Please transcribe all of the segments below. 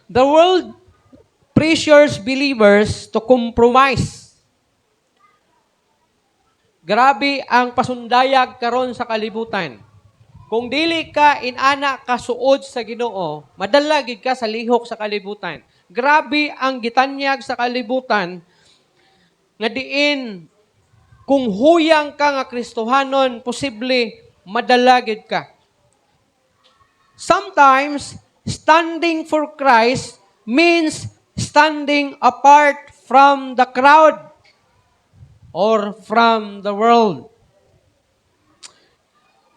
The world pressures believers to compromise. Grabe ang pasundayag karon sa kalibutan. Kung dili ka inana kasuod sa Ginoo, madalagid ka sa lihok sa kalibutan. Grabe ang gitanyag sa kalibutan nga diin kung huyang ka nga Kristohanon, posible madalagid ka. Sometimes, standing for Christ means standing apart from the crowd or from the world.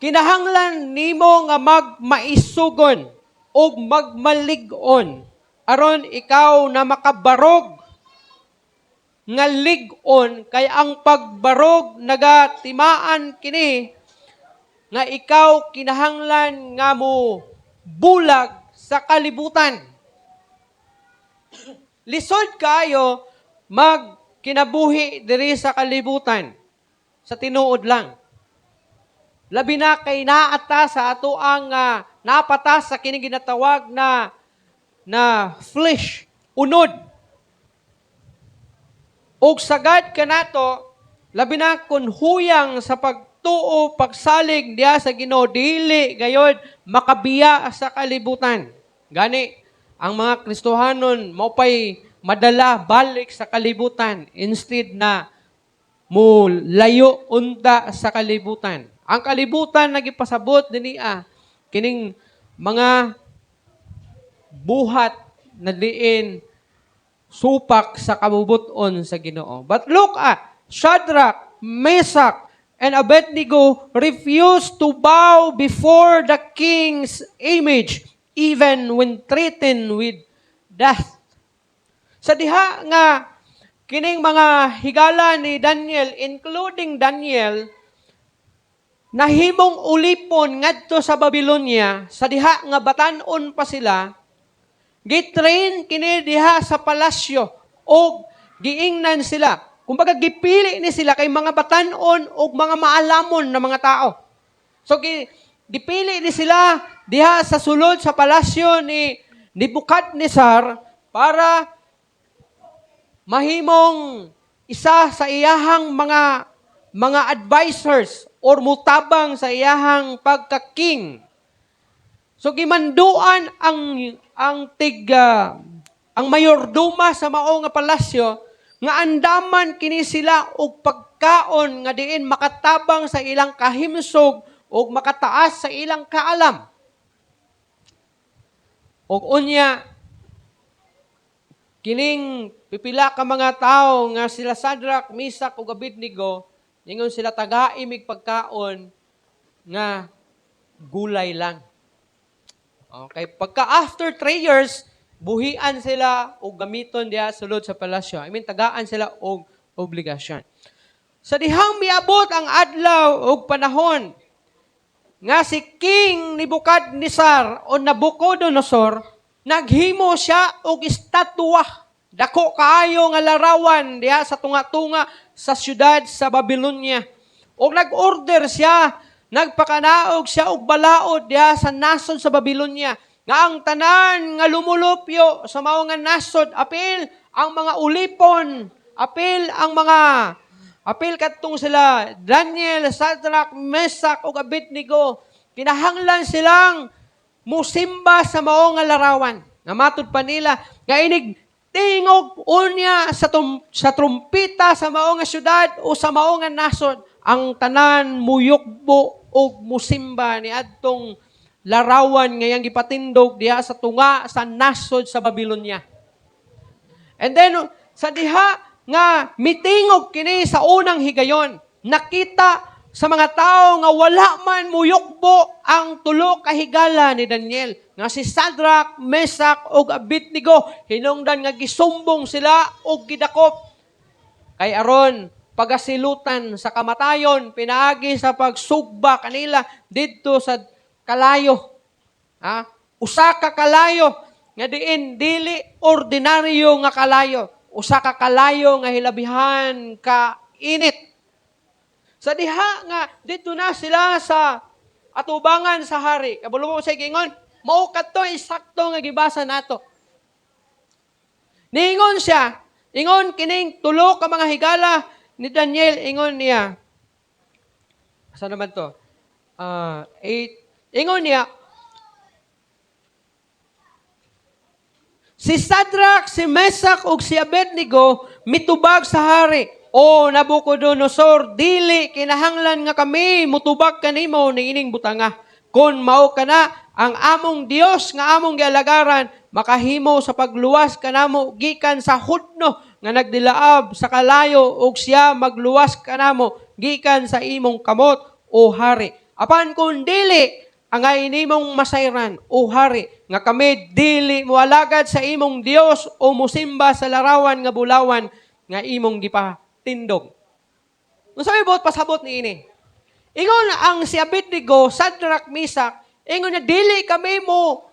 Kinahanglan nimo nga magmaisugon o magmalig-on aron ikaw na makabarog nga lig-on kay ang pagbarog nagatimaan kini nga ikaw kinahanglan nga mo bulag sa kalibutan. Lisod kayo magkinabuhi diri sa kalibutan sa tinuod lang. Labi na kay naata sa ato ang napatas sa kini ginatawag na flesh, unod. Og sagad kanato, labi na kun huyang sa pagtuo, pagsalig diya sa Ginoo, dili gayod makabiya sa kalibutan. Gani ang mga Kristohanon maupay madala balik sa kalibutan instead na mo layo unta sa kalibutan. Ang kalibutan nagipasabot dinhi kining mga buhat na diin supak sa kabubuton sa Ginoo. But look at Shadrach, Meshach, and Abednego refused to bow before the king's image even when threatened with death. Sa diha nga kining mga higala ni Daniel, including Daniel, nahimong ulipon ngadto sa Babylonia, sa diha nga batan-on pa sila, gitrain kini diha sa palasyo o giingnan sila. Kumbaga gipili ni sila kay mga batan-on o mga maalamon na mga tao. So gipili ni sila diha sa sulod sa palasyo ni Nebuchadnezzar para mahimong isa sa iyahang mga advisors or mutabang sa iyahang pagka-king. So gimanduan ang mayorduma sa mao nga palasyo nga andaman kini sila og pagkaon nga diin makatabang sa ilang kahimsog og makataas sa ilang kaalam. Og unya kining pipila ka mga tao nga sila Shadrach, Meshach ug Abednego, ingon sila taga-imig pagkaon nga gulay lang. Okay, pagka after 3 years, buhian sila o gamiton diya sulod sa palasyo. Tagaan sila og obligasyon. Sa dihang miabot ang adlaw og panahon nga si King Nebuchadnezzar o Nabucodonosor, naghimo siya og estatwa. Dako kaayo nga larawan diha sa tunga-tunga sa syudad sa Babylonia. Og nag-order siya, nagpakanaog siya og balaod diha sa nasod sa Babylonia nga ang tanan nga lumulupyo sa mao nga nasod, apil ang mga ulipon, apil kadtong sila Daniel, Shadrach, Meshach ug Abednego, kinahanglan silang musimba sa mao nga larawan. Nga matud pa nila nga inig tingog unya sa trumpita sa mao nga syudad o sa mao nga nasod, ang tanan muyukbo og musimba ni adtong larawan nga yang gipatindog diha sa tunga sa nasod sa Babylonia. And then sa diha nga mitingog kini sa unang higayon, nakita sa mga tao nga wala man muyukbo ang tulo ka higala ni Daniel, nga si Shadrach, Meshach ug Abednego, hinungdan nga gisumbong sila og gidakop. Kay aron pagasilutan sa kamatayon, pinaagi sa pagsugba kanila didto sa kalayo. Usa ka kalayo nga diin dili ordinaryo nga kalayo. Usa ka kalayo nga hilabihan ka init. Sa diha nga dito na sila sa atubangan sa hari. Kabalo mo sa gingon, mao kadto eksakto nga gibasa nato. Niingon siya, ingon kining tulo ka mga higala ni Daniel, ingon niya. Saan naman to? 8. Ingon niya, si Shadrach, si Meshach, ug si Abednego mitubag sa hari. O Nabucodonosor, dili kinahanglan nga kami mutubag kanimo ni ining butanga. Kun mao kana ang among Dios nga among gialagaran, makahimo sa pagluwas kanamo gikan sa hudno nga nagdilaab sa kalayo ug siya magluwas kanamo gikan sa imong kamot o hari. Apan kun dili ang inimong masayran o hari nga kami dili moalagad sa imong Dios o musimba sa larawan nga bulawan nga imong gipatindog. Unsa may buot pasabot ni ini? Ingon ang si Abednego, Shadrach, Meshach, ingon na dili kami mo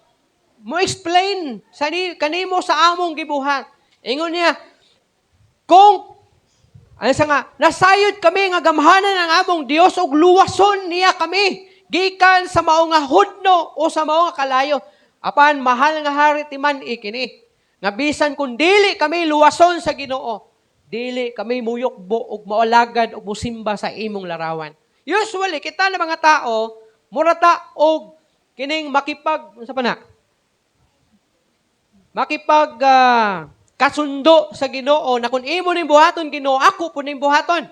explain sa kanimo sa among gibuhat. Ingon niya, kung ano sa nga, nasayod kami nga gamhanan ang among Dios ug luwason niya kami gikan sa mao nga hudno o sa mao nga kalayo. Apan mahal nga hari timan ikini. Nga bisan kung dili kami luwason sa Ginoo, dili kami muyokbo ug maulagad ug musimba sa imong larawan. Usually kita na mga tao murata og kining unsa pa na? Kasundo sa Ginoo na kung imo ning buhaton Ginoo, ako po ning buhaton.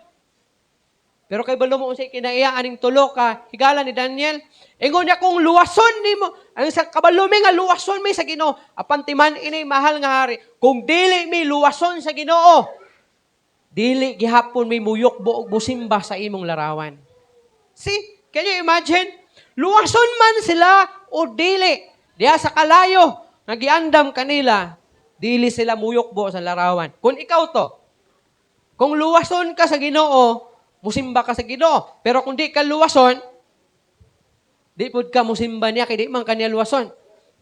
Pero kay balo mo unsay kinaiya aning tulo ka higala ni Daniel, ingon niya kung luwason nimo, ang sa kabalumi nga luwason mi sa Ginoo, apan timan ini mahal nga hari, kung dili mi luwason sa Ginoo, dili gihapon mi muyokbo og musimba sa imong larawan. See, can you imagine? Luwason man sila o dili, diha sa kalayo nga giandam kanila, dili sila muyokbo sa larawan. Kung ikaw to, kung luwason ka sa Ginoo, musimba ka sa Ginoo. Pero kung di ka luwason, di pud ka musimba niya, kaya di man kanya luwason.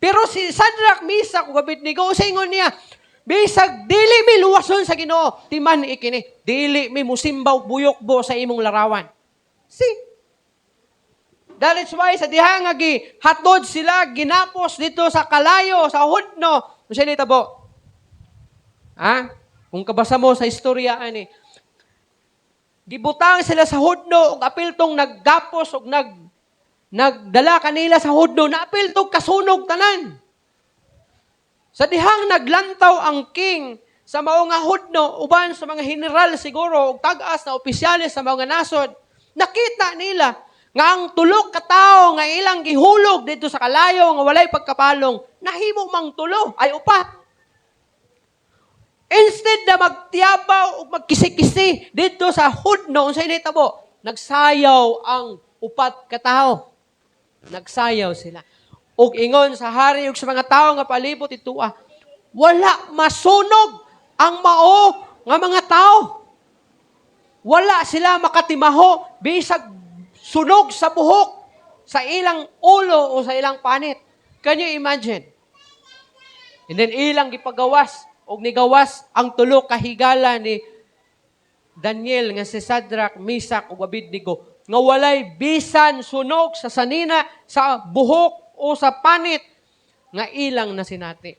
Pero si Shadrach, Meshach, ug Abednego, sa ingon niya, bisag dili mi luwason sa Ginoo, timan ikini, dili mi musimba ug buyokbo sa imong larawan. See? That is why sa diha nga gihatod sila, ginapos dito sa kalayo, sa hudno. Unsa ni tabo? Ha? Kung kabasa mo sa istorya ani, gibutang sila sa hudno ug apiltong naggapos ug nagdala kanila sa hudno, naapiltong kasunog tanan. Sa dihang naglantaw ang king sa mao nga hudno uban sa mga general siguro ug tag-as na opisyales sa mga nasod, nakita nila nga ang tulo ka tawo nga ilang gihulog dito sa kalayo nga walay pagkapalong, nahimo mang tulo ay upat. Instead na magtiyabaw o magkisi-kisi dito sa hudno, unsay nahitabo? Nagsayaw ang upat ka tawo. Nagsayaw sila. Ug ingon sa hari ug sa mga tawo nga palibot itoa, wala masunog ang mao nga mga tawo. Wala sila makatimaho bisag sunog sa buhok, sa ilang ulo o sa ilang panit. Can you imagine? And then ilang gipagawas o nigawas ang tulo kahigala ni Daniel nga si Shadrach, Meshach ug Abednego nga walay bisan sunog sa sanina, sa buhok o sa panit nga ilang nasinati.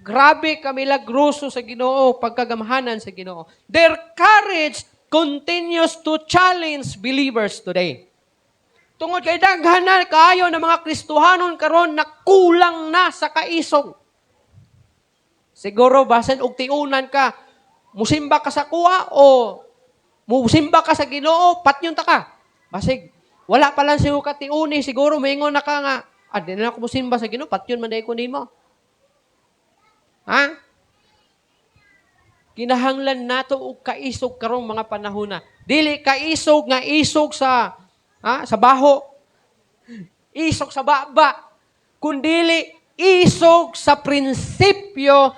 Grabe ka milagroso sa Ginoo, pagkagamhanan sa Ginoo. Their courage continues to challenge believers today. Tungod kay daghanan kaayo ng mga Kristohanon karon na kulang na sa kaisog. Siguro basen og tiunan ka, musimba ka sa kuha o musimba ka sa Ginoo, patyon ta ka. Basig wala pa lang siyo katiuni, siguro maingon na ka nga, di na ako musimba sa Ginoo, patyon man day ko nimo. Ha? Kinahanglan nato og kaisog karong mga panahon na. Dili kaisog nga isog sa baho. Isog sa baba. Kundili isog sa prinsipyo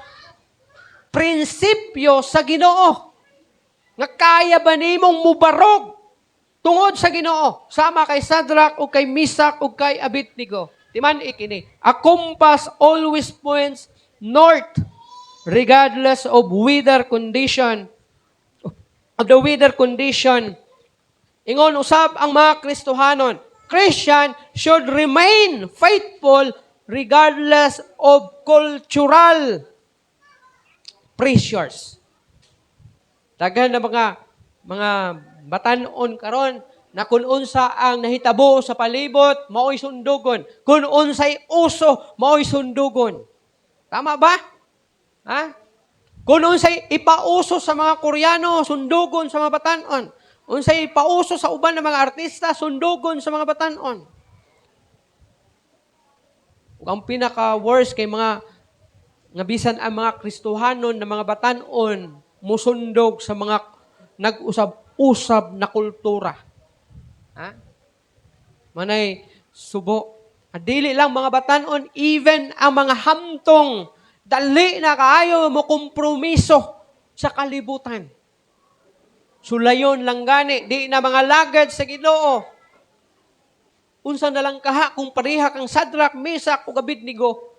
sa Ginoo. Nga kaya ba nimong mubarog tungod sa Ginoo? Sama kay Shadrach ug kay Meshach ug kay Abednego. Timan ikini. A compass always points north, regardless of weather condition. Ingon usab ang mga Kristohanon, Christian should remain faithful regardless of cultural pressures. Daghan na mga batan-on karon na kung unsa ang nahitabo sa palibot, mao'y sundugon. Kung unsay uso, mao'y sundugon. Tama ba? Ha? Kung unsay ipauso sa mga Koreano, sundugon sa mga batan-on. Unsay ipauso sa uban ng mga artista, sundugon sa mga batan-on. Ug ang pinaka-worst kay mga bisan ang mga Kristohanon na mga batan-on musundog sa mga nag-usab-usab na kultura. Ha? Manay subo. Dili lang mga batan-on, even ang mga hamtong, dali na kaayo mo kompromiso sa kalibutan. Sulayon lang gani, di na mga lagad sa Ginoo. Unsa na lang kaha kung pareha kang Sadrak, Mesak ug Abednego.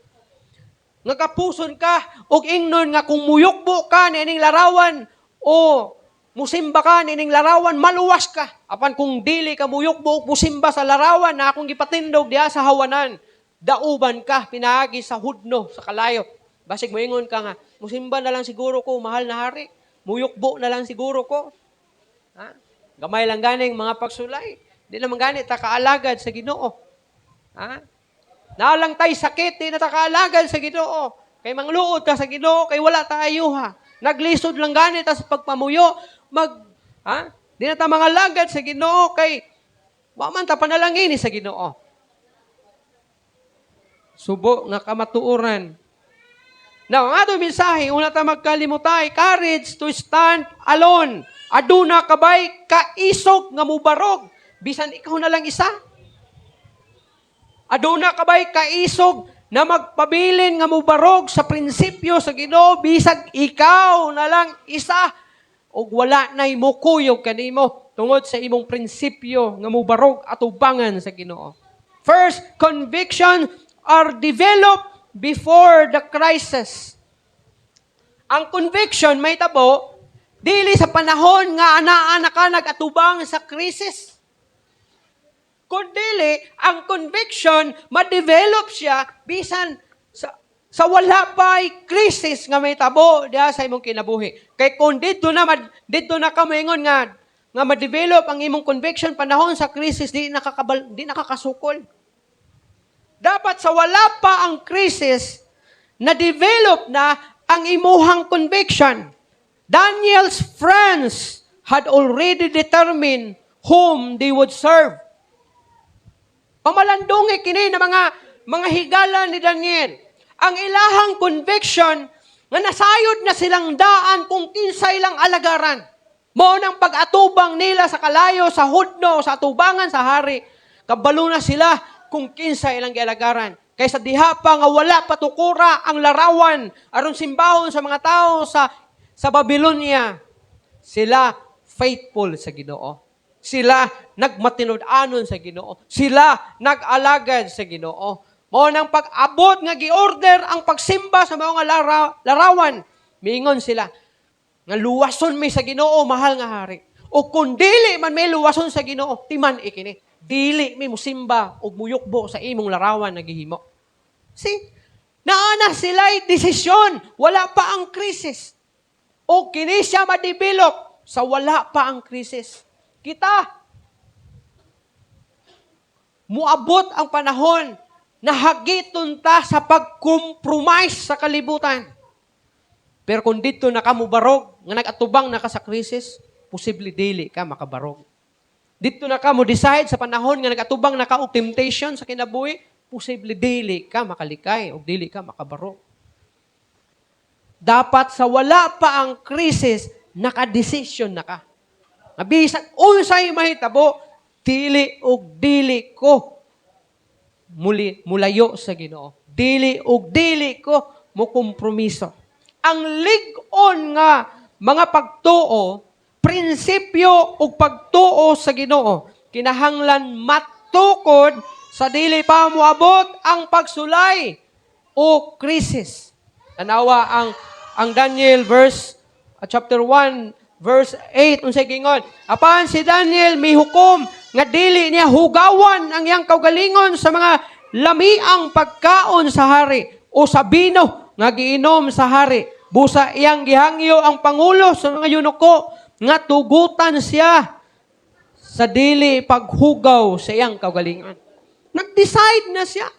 Nagapuson ka og ingnon nga kung muyukbo ka nining larawan o musimba ka nining larawan, maluwas ka. Apan kung dili ka muyukbo og musimba sa larawan na akong gipatindog diha sa hawanan, dauban ka pinaagi sa hudno, sa kalayo. Basig moingon ka nga, musimba na lang siguro ko, mahal na hari. Muyukbo na lang siguro ko. Ha? Gamay lang ganing mga pagsulay. Di naman gani ta kaalagad sa Ginoo. Ha? Nalang tay sakit, di na ta kaalagad sa Ginoo. Kay mangluod ka sa Ginoo, kay wala ta ayuha. Naglisod lang gani ta sa pagpamuyo, di na ta mga lagad sa Ginoo kay wa man ta panalangin sa Ginoo. Subo nga kamatuoran. Now, ang ato mensahe, una ta magkalimutay, courage to stand alone. Aduna kabay kaisog nga mubarog. Bisan ikaw na lang isa. Aduna kabay kaisog na magpabilin nga mubarog sa prinsipyo sa Ginoo bisag ikaw na lang isa ug wala nay mukuyog kanimo tungod sa imong prinsipyo nga mubarog at ubangan sa Ginoo. First, conviction are developed before the crisis. Ang conviction may tabo dili sa panahon nga anaa ka nagatubang sa krisis. Kundi ang conviction, ma-develop siya bisan sa wala pa'y krisis nga may tabo diha sa imong kinabuhi. Kay kung dito na ka moingon nga ma-develop ang imong conviction panahon sa krisis, di nakakasukol. Dapat sa wala pa ang krisis, na-develop na ang imuhang conviction. Daniel's friends had already determined whom they would serve. Pamalandungi kini na mga higala ni Daniel. Ang ilahang conviction nga nasayod na silang daan kung kinsay lang alagaran. Mo nang pag-atubang nila sa kalayo, sa hudno, sa atubangan sa hari. Kabalo na sila kung kinsay lang gialagaran. Kaysa diha pa nga wala patukura ang larawan aron simbahon sa mga tao sa Babylonia. Sila faithful sa Ginoo. Sila nagmatinud-anon sa Ginoo. Sila nag-alagad sa Ginoo. Mao nang pag-abot nga gi-order ang pagsimba sa mga larawan. Miingon sila nga luwason mi sa Ginoo, mahal nga hari. O kung dili man may luwason sa Ginoo, timan ikini. Dili mi musimba og muyukbo sa imong larawan na gihimo. See? Naana sila'y desisyon. Wala pa ang krisis. O kini siya ma-develop sa wala pa ang krisis. Kita, muabot ang panahon na hagiton ta sa pag-compromise sa kalibutan. Pero kung dito na ka mubarog, nga nag-atubang na ka sa krisis, posible dili ka makabarog. Dito na ka mo decide sa panahon nga nag-atubang na ka og temptation sa kinabuhi, posible dili ka makalikay o dili ka makabarog. Dapat sa wala pa ang krisis, naka-decision na ka. Nabisan, unsay mahitabo, dili og dili ko mulayo sa Ginoo. Dili og dili ko mo kompromiso. Ang lig-on nga mga pagtuo, prinsipyo ug pagtuo sa Ginoo, kinahanglan matukod sa dili pa moabot ang pagsulay o krisis. Tanawa ang Daniel chapter 1 verse 8 unsay gingon, apan si Daniel mihukom nga dili niya hugawan ang iyang kaugalingon sa mga lamiang pagkaon sa hari o sa bino nga giinom sa hari Busa iyang gihangyo ang pangulo sa mga yunuko nga tugutan siya sa dili paghugaw sa iyang kagalingan. Nag-decide na siya.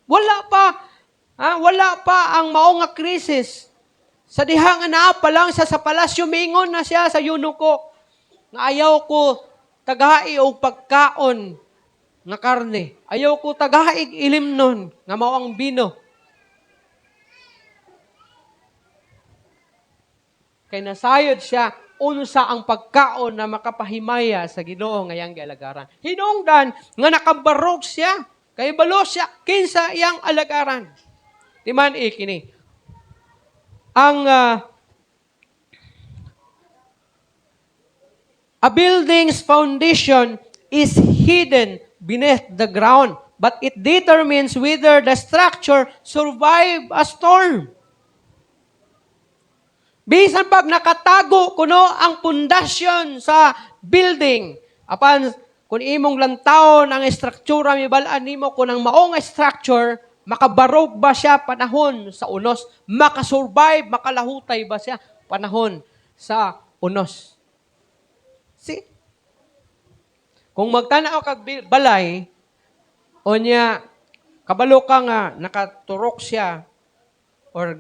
Wala pa ang mao nga krisis. Sa diha nga naa pa lang siya sa palasyo, mingon na siya sa yunuko nga ayaw ko tagahi og pagkaon nga karne. Ayaw ko tagahi ilimnon nga mao ang bino. Kay nasayod siya unsa ang pagkaon na makapahimaya sa Ginoo nga iyang gialagaran. Hinungdan nga nakabarog siya. Kay balo siya kinsa iyang alagaran. Timan kini. Ang a building's foundation is hidden beneath the ground, but it determines whether the structure survive a storm. Bisan pag nakatago kuno ang pundasyon sa building, apan kung imong lantawon ang estruktura, mibalaan nimo kung ang maong structure, makabarog ba siya panahon sa unos? Makasurvive, makalahutay ba siya panahon sa unos? See? Kung magtanaw kag balay, o niya, kabalo ka nga, nakaturok siya, or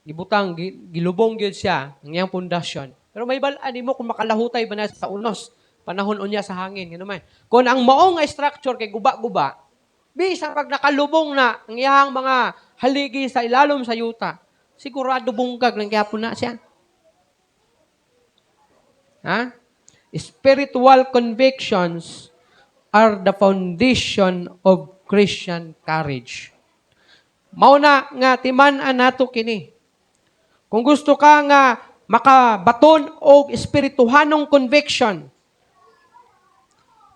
gibutang, gilubong yun siya, ng iyang pundasyon. Pero may balaan mo kung makalahutay ba na sa unos, panahon unya sa hangin, gano man. Kung ang maong structure kay guba-guba, bisan pag nakalubong na ang iyang mga haligi sa ilalom sa yuta, sigurado bunggag lang kaya po na siya. Ha? Spiritual convictions are the foundation of Christian courage. Mauna nga timan-an nato kini. Kung gusto ka nga makabaton og espirituhanong conviction,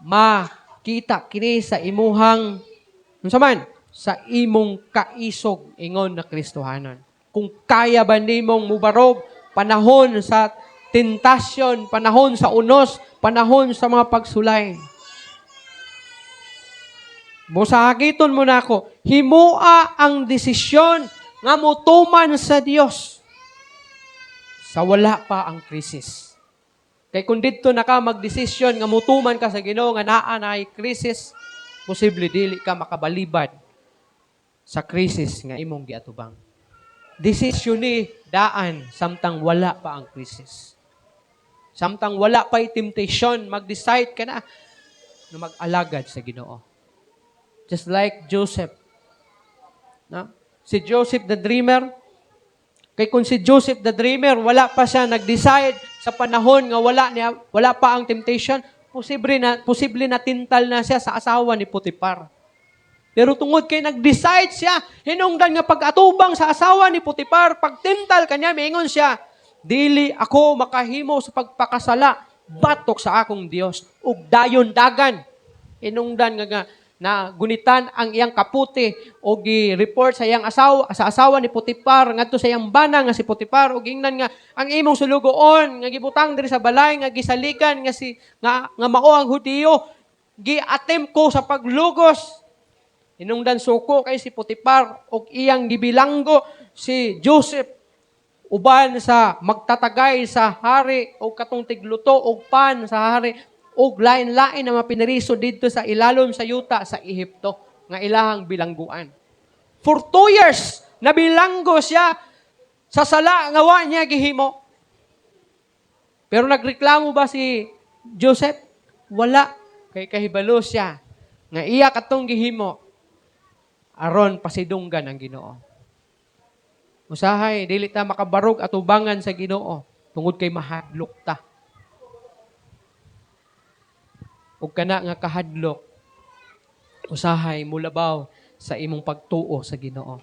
makita kini sa imuhang unsa man sa imong kaisog ingon na Kristohanon. Kung kaya ba nimong mubarog panahon sa tentasyon, panahon sa unos, panahon sa mga pagsulay. Busahagiton mo na ako, himua ang desisyon nga mutuman sa Dios sa wala pa ang krisis. Kay kung dito na ka magdesisyon nga mutuman ka sa Ginoo nga naa na ay krisis, posible dili ka makabalibad sa krisis nga imong giatubang. Desisyon ni daan samtang wala pa ang krisis. Samtang wala pa'y temptation, mag-decide ka na mag-alagad sa Ginoo. Just like Joseph. No? Si Joseph the Dreamer, kay kung si Joseph the Dreamer, wala pa siya nag-decide sa panahon nga wala pa ang temptation, posible na tintal na siya sa asawa ni Potiphar. Pero tungod kay nag-decide siya, hinungdan nga pag-atubang sa asawa ni Potiphar, pag-tintal kanya, maingon siya, dili ako makahimo sa pagpakasala, batok sa akong Dios, ug dayon dagan. Hinungdan nga na gunitan ang iyang kaputi o gi-report sa iyang asawa ni Potiphar ngadto sa iyang bana nga si Potiphar ug ingnan nga ang imong sulugoon nga gibutang diri sa balay nga gisalikan nga mao ang Hudiyo gi-attempt ko sa paglugos. Hinungdan suko kay si Potiphar ug iyang gibilanggo si Joseph uban sa magtatagay sa hari o katong tigluto o pan sa hari o lain-lain na mapinariso dito sa ilalom sa yuta sa Ehipto nga ilahang bilangguan. For 2 years, nabilanggo siya sa sala nga wa niya gihimo. Pero nagreklamo ba si Joseph? Wala. Kay kahibalo siya nga iya katong gihimo aron pasidunggan ang Ginoo. Usahay, dili ta makabarog at ubangan sa Ginoo tungod kay mahadlok ta. Ug kana nga kahadlok, usahay mulabaw sa imong pagtuo sa Ginoo.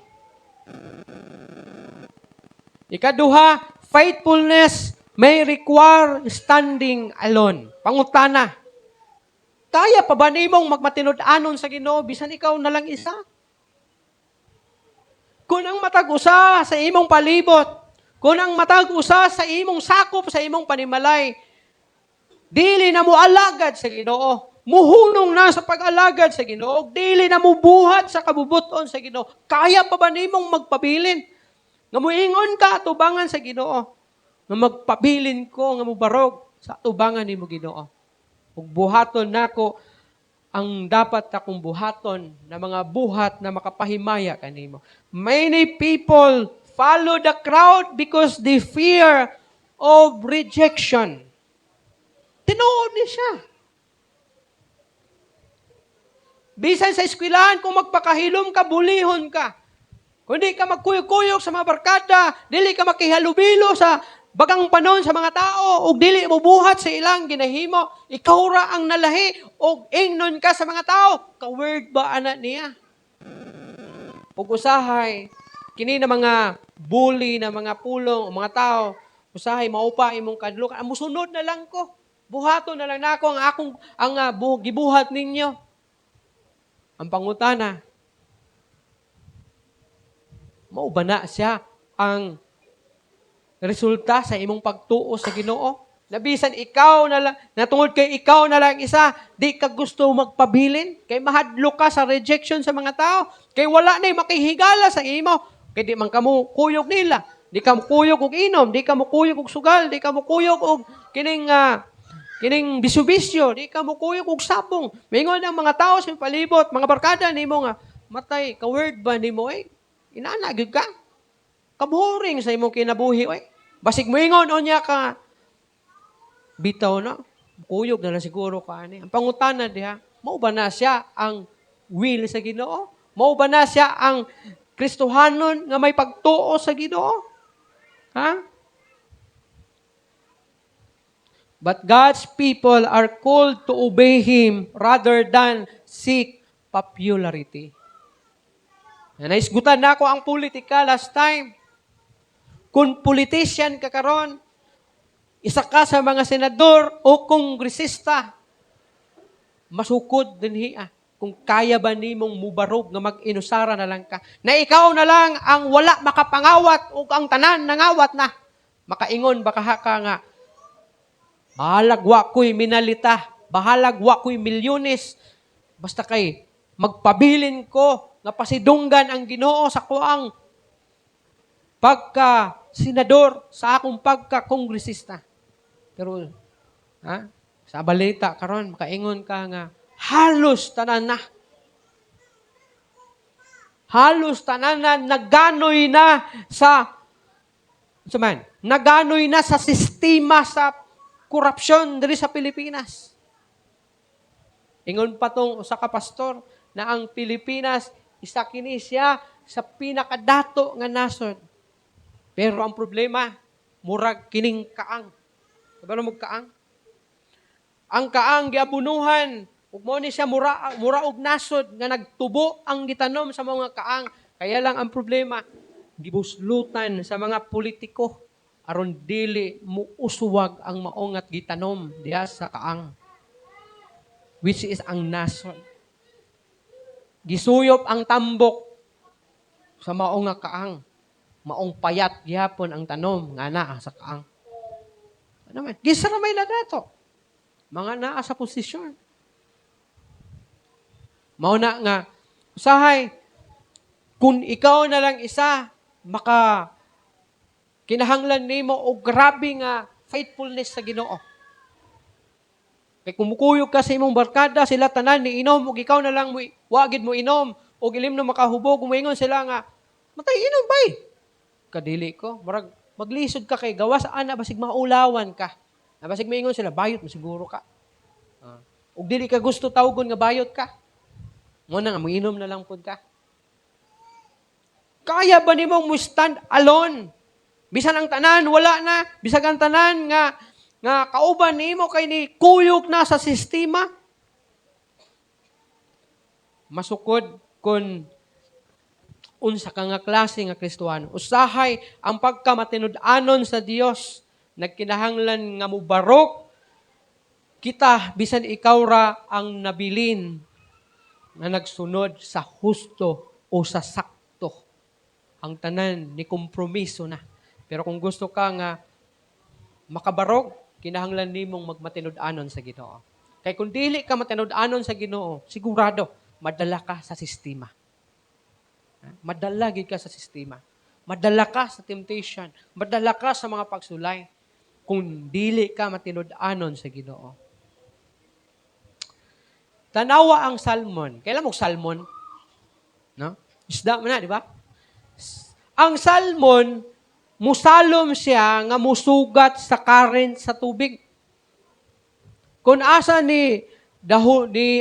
Ikaduha, faithfulness may require standing alone. Pangutana, kaya pa ba nimong magmatinud-anon sa Ginoo bisan ikaw na lang isa? Kung ang matag-usa sa imong palibot, kung ang matag-usa sa imong sakop, sa imong panimalay, dili na mo alagad sa Ginoo. muhunong na sa pag-alagad sa Ginoo, dili na mubuhat sa kabubuton sa Ginoo. Kaya pa ba nimong magpabilin? Nga muingon ka atubangan sa Ginoo. Nga magpabilin ko nga mubarog sa atubangan nimo Ginoo. Ug buhaton nako ang dapat akong buhaton na mga buhat na makapahimaya kanimo. Many people follow the crowd because they fear of rejection. Tinuod ni siya. Bisan sa eskwelahan, kung magpakahilom ka, bulihon ka. Kung di ka magkuyog-kuyog sa mga barkada, dili ka makihalubilo sa bagang panon sa mga tao, o dili mo buhat sa ilang ginahimo, ikaw ra ang nalahi, o ingnon ka sa mga tao. Ka-word ba anak niya? Ug usahay, kini na mga bully na mga pulong, o mga tao, usahay, maupa imong kadlukan, musunod na lang ko. Buhaton na lang nako ang gibuhat ninyo. Ang pangutana, mao ba na siya ang resulta sa imong pagtuo sa Ginoo? Nabisan ikaw na lang, natungod kay ikaw na lang isa, di ka gusto magpabilin, kay mahadlo ka sa rejection sa mga tao, kay wala na makihigala sa imo, kay di man kamo kuyog nila, di ka mo kuyog og inom, di ka mo kuyog og sugal, di ka mo kuyog og kining bisyo-bisyo, di ka mo kuyog og sabong. Mingon ang mga tao sa palibot, mga barkada nimo nga, matay, ka-word ba nimo inana gyud ka? Kaboring sa imong kinabuhi Basig moingon unya ka bitaw na, kuyog na lang siguro ka ani. Ang pangutana diha, mao ba na siya ang will sa Ginoo? Mao ba na siya ang Kristohanon nga may pagtuo sa Ginoo? Ha? But God's people are called to obey Him rather than seek popularity. Naisgutan na ako ang politika last time. Kung politician ka karon, isa ka sa mga senador o kongresista, masukod din hiya kung kaya ba nimong mubarog nga mag-inusara na lang ka. Na ikaw na lang ang wala makapangawat o ang tanan nangawat na. Makaingon baka ka nga, bahalag wa ko'y minalita, bahalag wa ko'y milyones, basta kay magpabilin ko nga pasidunggan ang Ginoo sa kuang pagka-senador, sa akong pagka-kongresista. Pero, sa balita karon makaingon ka nga, halos tanan na naganoy na sa sistema sa korupsyon diri sa Pilipinas. Ingon pa tong usa ka pastor na ang Pilipinas isa kini siya sa pinakadato nga nasod. Pero ang problema, murag kining kaang. Kabalo mo kaang? Ang kaang giabunuhan, ug mo ni siya mura og nasod nga nagtubo ang gitanom sa mga kaang. Kaya lang ang problema, gibuslutan sa mga politiko aron dili mo uswag ang maungat gitanom diha sa kaang, which is ang nasod. Gisuyop ang tambok sa maong nga kaang, maong payat gihapon ang tanom nga naa sa kaang. Ano man, gisaramay na dato mga naa sa posisyon. Mao na nga usahay kung ikaw na lang isa kinahanglan nimo og grabe nga faithfulness sa Ginoo. Kay kumukuyog ka sa imong barkada, sila tanan ni inom, ug ikaw na lang wagid mo inom, ug ilim na makahubog, umingon sila nga, matay inom bay. Kadili ko, marag maglisod ka kay gawas ana basig maulawan ka. Basig moingon sila, bayot mo siguro ka. Ug dili ka gusto tawgon nga bayot ka. Mo na nga moinom na lang pud ka. Kaya ba nimong mo stand alone? Bisan ang tanan, wala na. Bisan ang tanan nga kauban nimo kay ni kuyog na sa sistema. Masukod kun unsa ka nga klase nga Kristohano. Usahay ang pagkamatinud-anon sa Dios. Nagkinahanglan nga mubarok kita bisan ikaw ra ang nabilin na nagsunod sa husto o sa sakto. Ang tanan ni kompromiso na. Pero kung gusto ka nga makabarog, kinahanglan nimong magmatinud-anon sa Ginoo. Kay kung dili ka matinud-anon sa Ginoo, sigurado madala ka sa sistema. Madala gid ka sa sistema. Madala ka sa temptation. Madala ka sa mga pagsulay. Kung dili ka matinud-anon sa Ginoo. Tanawa ang salmon. Kailan mo salmon? No? Isda mo na, di ba? Ang salmon, musalom siya nga musugat sa current sa tubig. Kung asa ni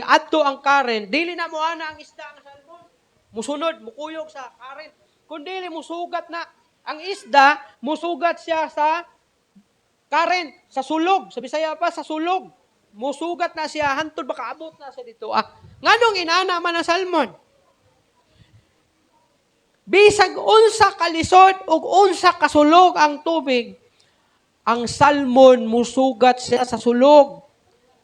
adto ang current, dili na mo ana ang isda ang salmon. Musunod, mukuyog sa current. Kung dili musugat na ang isda, musugat siya sa current, sa sulog. Sa Bisaya pa, sa sulog. Musugat na siya, hantod baka abot na siya dito. Nganong inana man ang salmon? Bisag unsa kalisod ug unsa kasulog ang tubig, ang salmon musugat siya sa sulog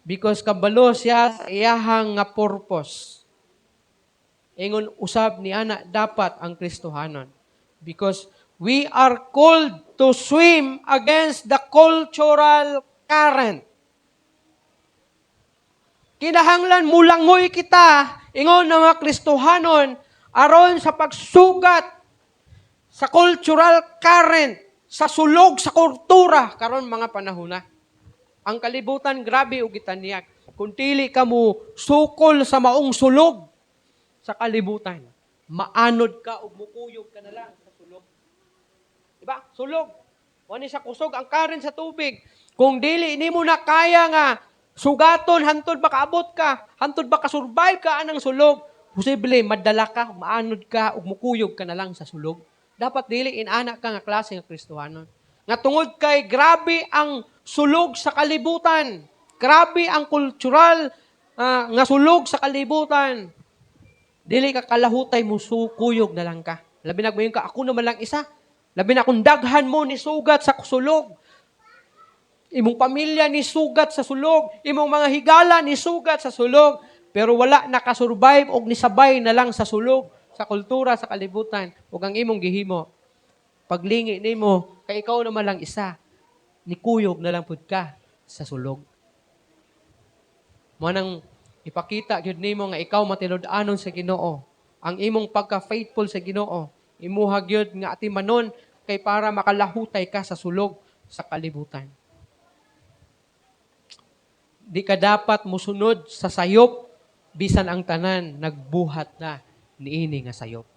because kabalo siya sa iyahang nga purpose. Ingon usab ni ana dapat ang Kristohanon because we are called to swim against the cultural current. Kinahanglan mulangoy kita ingon ng mga Kristohanon aron sa pagsugat sa cultural current, sa sulog, sa kultura, karon mga panahon na. Ang kalibutan, grabe o gitaniyak. Kung tili ka mo sukol sa maong sulog sa kalibutan, maanod ka o mukuyog ka na lang sa sulog. Diba? Sulog. Wani sa kusog, ang current sa tubig. Kung dili, hindi mo na kaya nga sugaton, hantod ba kaabot ka, hantod ba ka-survive ka anang sulog, posible, madala ka, maanod ka, ug mukuyog ka na lang sa sulog. Dapat dili inana ka nga klase nga Kristohanon. Nga tungod kay grabe ang sulog sa kalibutan. Grabe ang cultural nga sulog sa kalibutan. Dili ka kalahutay mo sukuyog na lang ka. Labi na ka, ako naman lang isa. Labi na kung daghan mo ni sugat sa sulog. Imong pamilya ni sugat sa sulog. Imong mga higala ni sugat sa sulog. Pero wala nakasurvive o nisabay na lang sa sulog, sa kultura, sa kalibutan, o ang imong gihimo. Paglingi nimo, kay ikaw naman lang isa, nikuyog na lang pud ka sa sulog. Mo nang ipakita gyud nimo nga ikaw matinud-anon sa Ginoo. Ang imong pagka-faithful sa Ginoo, imuha gyud nga atimanon kay para makalahutay ka sa sulog sa kalibutan. Di ka dapat musunod sa sayop bisan ang tanan, nagbuhat na niini nga sayop.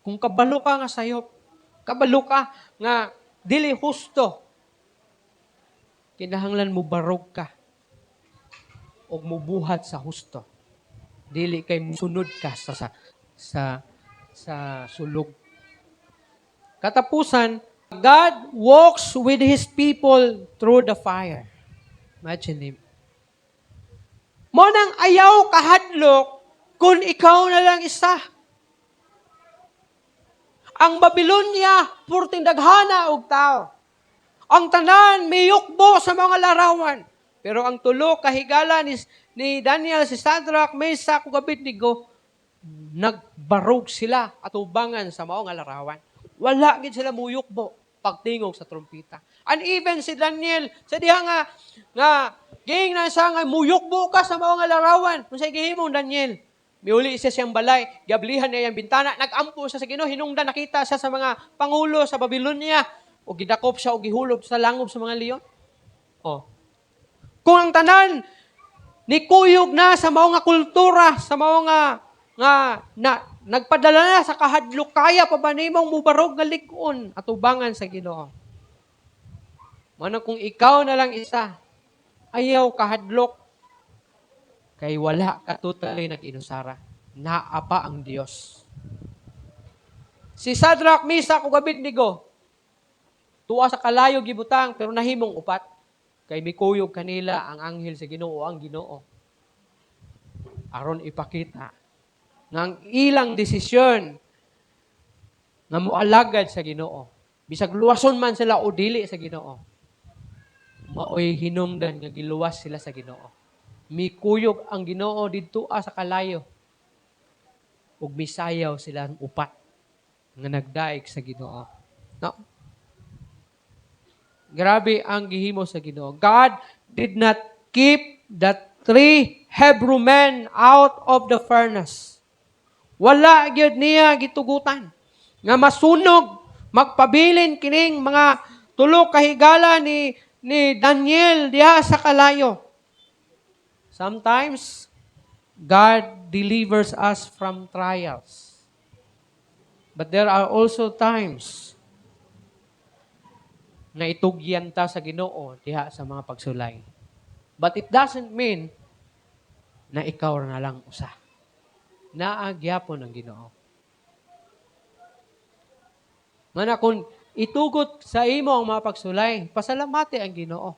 Kung kabalo ka nga sayop, kabalo ka nga dili husto, kinahanglan mo barog ka o mubuhat sa husto. Dili kay musunod ka sa sulog. Katapusan, God walks with His people through the fire. Imagine Him. Mo nang ayaw kahadlok kung ikaw na lang isa. Ang Babylonia, purting daghana og tao. Ang tanan, miyukbo sa mga larawan. Pero ang tulo kahigala ni Daniel, si Shadrach, Meshach, ug Abednego, nagbarog sila at ubangan sa mga larawan. Wala gid sila muyukbo pagtingog sa trompeta. And even si Daniel, sa diha nga ging na siya nga muyukbo ka sa mga larawan. Kung sa gihimo Daniel, miuli siya siyang balay, gablihan niya yung bintana, nag-ampo siya sa Ginoo, hinungdan nakita siya sa mga pangulo sa Babylonia, o gidakop siya o gihulob sa langob sa mga leon. Kung ang tanan nikuyog na sa mga kultura, sa mga nagpadala na sa kahadlok, kaya pa ba nimong mubarog nga lig-on at ubangan sa Ginoo? Mano kung ikaw na lang isa, ayaw kahadlok, kay wala ka totally nag-inusara. Naapa ang Dios. Si Shadrach, Meshach, ug Abednego, tuwa sa kalayo gibutang, pero nahimong upat. Kay mikuyog kanila ang anghel sa Ginoo, ang Ginoo. Aron ipakita ng ilang desisyon nga moalagad sa Ginoo. Bisag luwason man sila o dili sa Ginoo, maoy hinungdan nga giluwas sila sa Ginoo. Mikuyog ang Ginoo didto sa kalayo. Ug misayaw sila upat nga nagdaig sa Ginoo. No? Grabe ang gihimo sa Ginoo. God did not keep the 3 Hebrew men out of the furnace. Wala gyud niya gitugutan nga masunog, magpabilin kining mga tulo ka higala ni Daniel diha sa kalayo. Sometimes God delivers us from trials. But there are also times na itugyan ta sa Ginoo diha sa mga pagsulay. But it doesn't mean na ikaw na lang usa. Naagyapon ang Ginoo. Mana kung itugot sa imo ang mga pagsulay, pasalamati ang Ginoo.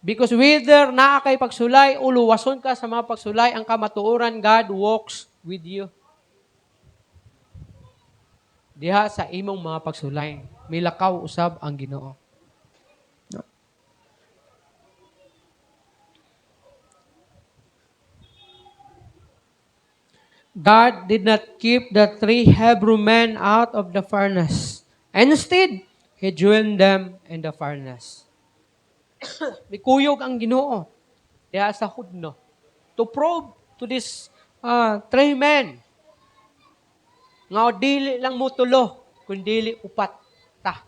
Because whether naa kay pagsulay o luwason ka sa mga pagsulay, ang kamatuoran, God walks with you. Diha sa imong mga pagsulay, milakaw usab ang Ginoo. God did not keep the 3 Hebrew men out of the furnace. Instead, He joined them in the furnace. Mikuyog ang Ginoo diha sa hudno to prove to this 3 men nga dili lang mo tulo, kundi upat ta.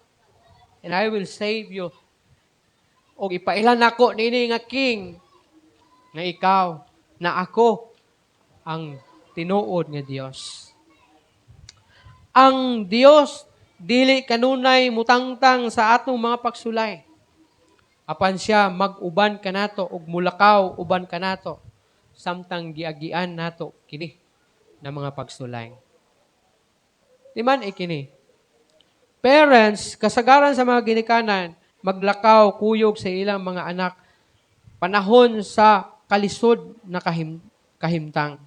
And I will save you. O ipailan ako nini nga king nga ikaw na ako ang tinuod nga Dios. Ang Dios dili kanunay mutangtang sa atong mga pagsulay. Apan siya mag-uban kanato ug mulakaw uban kanato samtang giagian nato kini na mga pagsulay. Di man ikini. Parents, kasagaran sa mga ginikanan, maglakaw kuyog sa ilang mga anak panahon sa kalisod na kahimtang.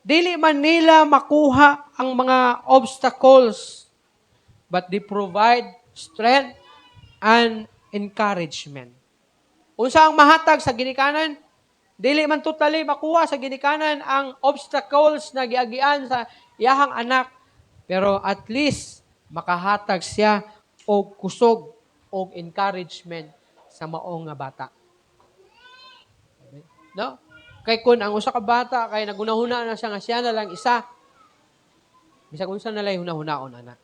Dili man nila makuha ang mga obstacles, but they provide strength and encouragement. Unsa ang mahatag sa ginikanan? Dili man totally makuha sa ginikanan ang obstacles na giagian sa iyahang anak, pero at least makahatag siya og kusog og encouragement sa maong nga bata. No? Kay kun ang usa ka bata kay nagunahuna na siya nga siya na lang isa. Bisag unsa na lay hunahunahon ana.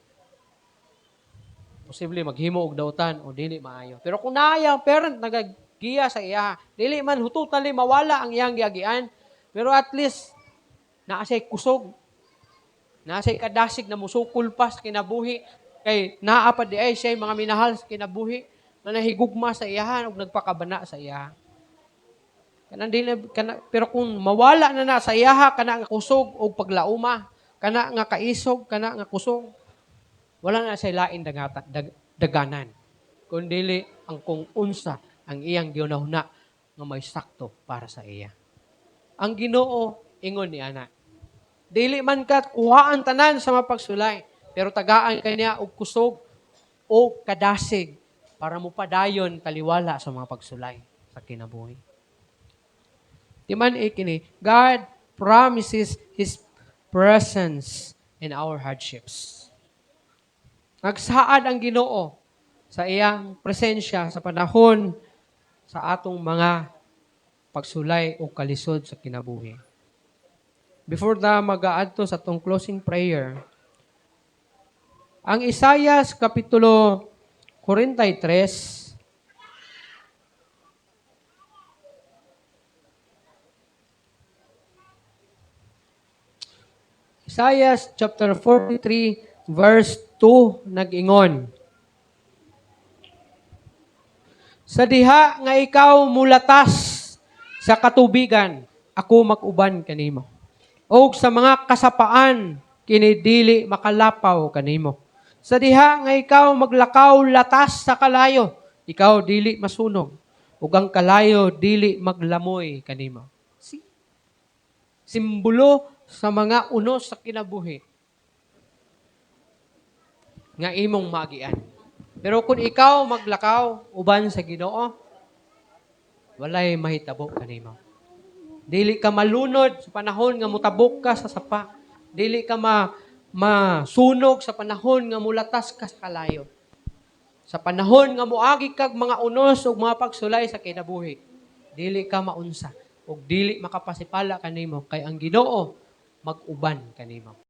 Posible maghimo og dautan o dili maayo. Pero kung naaya ang parent nagagiya sa iya, dili man totally mawala ang iyang giagian, pero at least naa siya kusog. Naa siya kadasig na musukol pa sa kinabuhi kay naa pa di ay siya mga minahal sa kinabuhi na nahigugma sa iyahan ug nagpakabana sa iyahan. Pero kung mawala na sa iyaha, kana nga kusog o paglauma, kana nga kaisog, kana nga kusog, wala na sa lain daganan. Kundi ang kung unsa ang iyang ginahuna nga may sakto para sa iya. Ang Ginoo ingon ni ana. Dili man ka kuhaan tanan sa mapagsulay, pero tagaan kaniya og kusog o kadasig para mo padayon taliwala sa mga pagsulay sa kinabuhi. Di man ikini, God promises His presence in our hardships. Nagsaad ang Ginoo sa iyang presensya sa panahon sa atong mga pagsulay o kalisod sa kinabuhi. Before na mag-aadto sa atong closing prayer, ang Isaias Kapitulo 43, Isaiah chapter 43 verse 2 nag-ingon. Sa diha nga ikaw mulatas sa katubigan, ako mag-uban kanimo. O sa mga kasapaan, kini dili makalapaw kanimo. Sa diha nga ikaw maglakaw latas sa kalayo, ikaw dili masunog. Ug ang kalayo dili maglamoy kanimo. Simbolo sa mga unos sa kinabuhi nga imong magian. Pero kung ikaw maglakaw uban sa Ginoo, walay mahitabo kanimo. Dili ka malunod sa panahon nga mutabok ka sa sapa. Dili ka masunog sa panahon nga mulatas ka sa kalayo. Sa panahon nga moagi kag mga unos ug mga pagsulay sa kinabuhi, dili ka maunsa ug dili makapasipala kanimo kay ang Ginoo mag-uban kanimo.